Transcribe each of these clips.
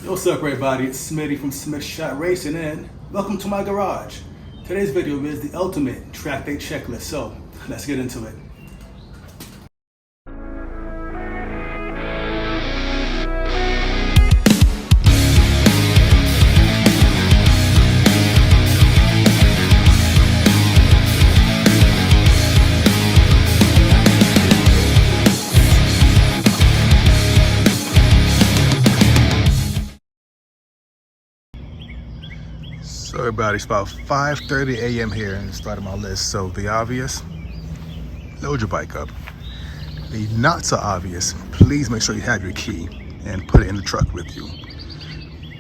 Yo, what's up everybody, it's Smitty from Smith Shot Racing and welcome to my garage. Today's video is the ultimate track day checklist, so let's get into it. So everybody, it's about 5:30 a.m. here and started my list. So the obvious, load your bike up. The not so obvious, please make sure you have your key and put it in the truck with you.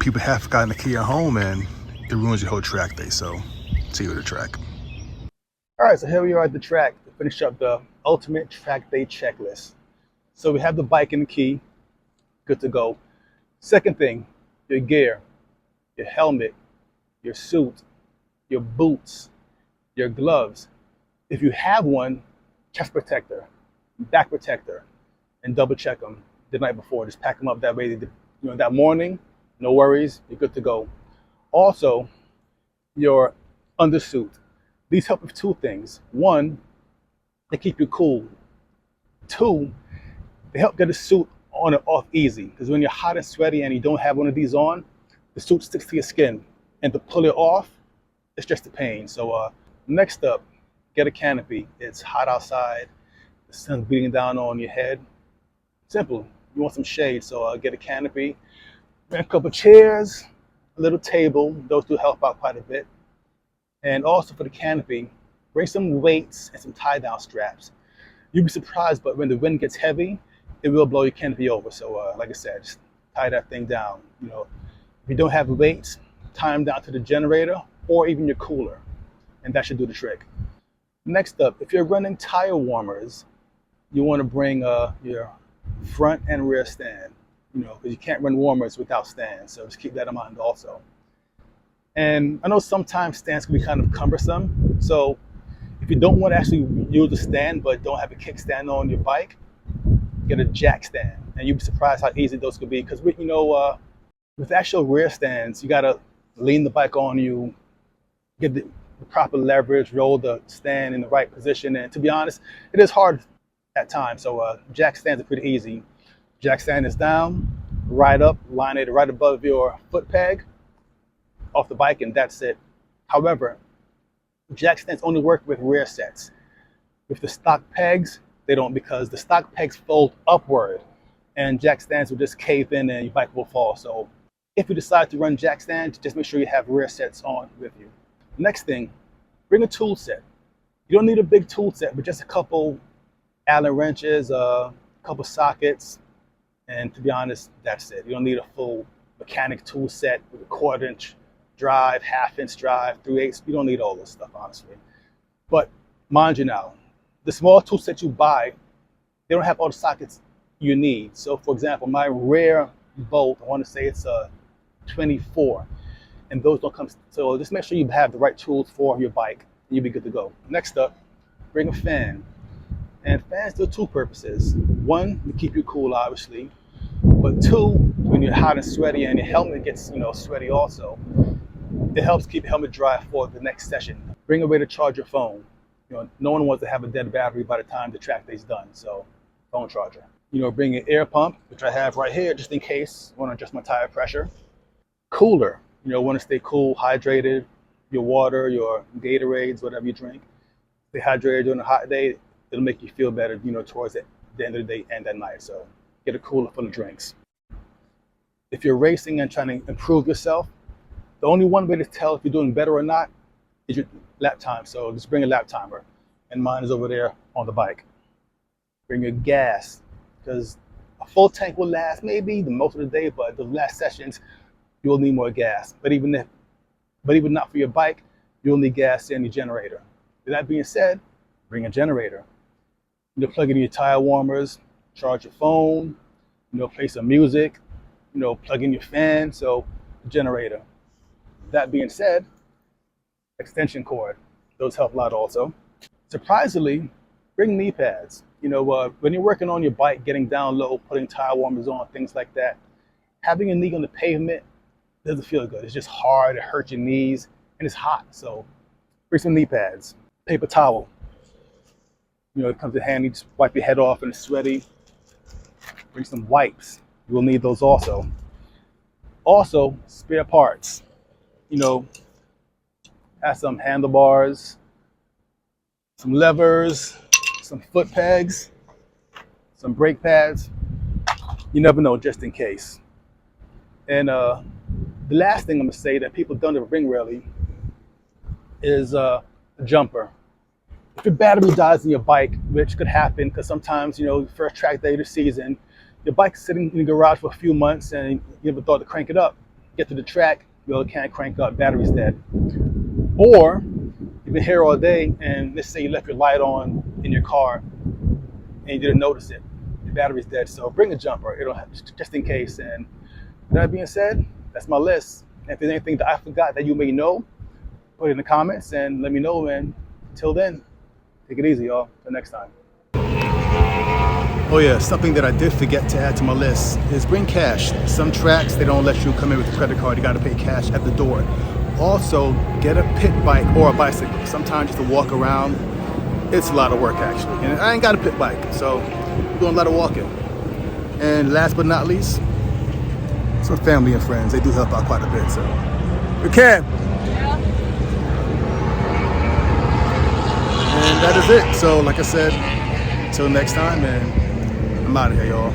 People have forgotten the key at home and it ruins your whole track day, so see you at the track. All right, so here we are at the track to finish up the ultimate track day checklist. So we have the bike and the key, good to go. Second thing, your gear, your helmet, your suit, your boots, your gloves. If you have one, chest protector, back protector, and double check them the night before. Just pack them up that way. That morning, no worries, you're good to go. Also, your undersuit. These help with two things. One, they keep you cool. Two, they help get the suit on and off easy. Because when you're hot and sweaty and you don't have one of these on, the suit sticks to your skin. And to pull it off, it's just a pain. So next up, get a canopy. It's hot outside. The sun's beating down on your head. Simple. You want some shade, so get a canopy. Bring a couple chairs, a little table. Those do help out quite a bit. And also for the canopy, bring some weights and some tie-down straps. You'll be surprised, but when the wind gets heavy, it will blow your canopy over. So like I said, just tie that thing down. If you don't have weights, tie them down to the generator or even your cooler, and that should do the trick. Next up, if you're running tire warmers, you want to bring your front and rear stand, because you can't run warmers without stands, so just keep that in mind also. And I know sometimes stands can be kind of cumbersome, so if you don't want to actually use a stand but don't have a kickstand on your bike, get a jack stand, and you'll be surprised how easy those could be, because with actual rear stands, you gotta lean the bike on you, get the proper leverage, roll the stand in the right position. And to be honest, it is hard at times. So jack stands are pretty easy. Jack stand is down, right up, line it right above your foot peg off the bike, and that's it. However, jack stands only work with rear sets. With the stock pegs, they don't, because the stock pegs fold upward and jack stands will just cave in and your bike will fall. So if you decide to run jack stands, just make sure you have rear sets on with you. Next thing, bring a tool set. You don't need a big tool set, but just a couple Allen wrenches, a couple sockets, and to be honest, that's it. You don't need a full mechanic tool set with a 1/4-inch drive, 1/2-inch drive, 3/8. You don't need all this stuff, honestly. But mind you now, the small tool set you buy, they don't have all the sockets you need. So for example, my rear bolt, I want to say it's a 24, and those don't come. So just make sure you have the right tools for your bike and you'll be good to go. Next up, bring a fan. And fans do two purposes. One, to keep you cool, obviously, but two, when you're hot and sweaty and your helmet gets sweaty also, it helps keep your helmet dry for the next session. Bring a way to charge your phone. No one wants to have a dead battery by the time the track day's done, so phone charger. Bring an air pump, which I have right here just in case I want to adjust my tire pressure. Cooler, want to stay cool, hydrated. Your water, your Gatorades, whatever you drink, stay hydrated during a hot day. It'll make you feel better, towards the end of the day and at night. So get a cooler full of drinks. If you're racing and trying to improve yourself, the only one way to tell if you're doing better or not is your lap time. So just bring a lap timer, and mine is over there on the bike. Bring your gas, because a full tank will last maybe the most of the day, but the last sessions, you'll need more gas. But even not for your bike, you'll need gas in your generator. With that being said, bring a generator. Plug in your tire warmers, charge your phone, play some music, plug in your fan, so generator. That being said, extension cord, those help a lot also. Surprisingly, bring knee pads. When you're working on your bike, getting down low, putting tire warmers on, things like that, having your knee on the pavement doesn't feel good. It's just hard, it hurts your knees, and it's hot. So bring some knee pads, paper towel. You know, it comes in handy, just wipe your head off and it's sweaty. Bring some wipes. You will need those also. Also, spare parts. You know, have some handlebars, some levers, some foot pegs, some brake pads. You never know, just in case. And the last thing I'm gonna say that people don't bring really is a jumper. If your battery dies in your bike, which could happen because sometimes, you know, first track day of the season, your bike's sitting in the garage for a few months and you never thought to crank it up. Get to the track, you know, it can't crank up, battery's dead. Or you've been here all day and let's say you left your light on in your car and you didn't notice it. The battery's dead, so bring a jumper. It'll have, just in case. And with that being said, that's my list. And if there's anything that I forgot that you may know, put it in the comments and let me know. And until then, take it easy, y'all. Till next time. Oh yeah, something that I did forget to add to my list is bring cash. Some tracks, they don't let you come in with a credit card. You gotta pay cash at the door. Also, get a pit bike or a bicycle. Sometimes just to walk around, it's a lot of work actually. And I ain't got a pit bike, so I'm doing a lot of walking. And last but not least, some family and friends. They do help out quite a bit, so you can. Yeah. And that is it. So like I said, until next time, and I'm out of here, y'all.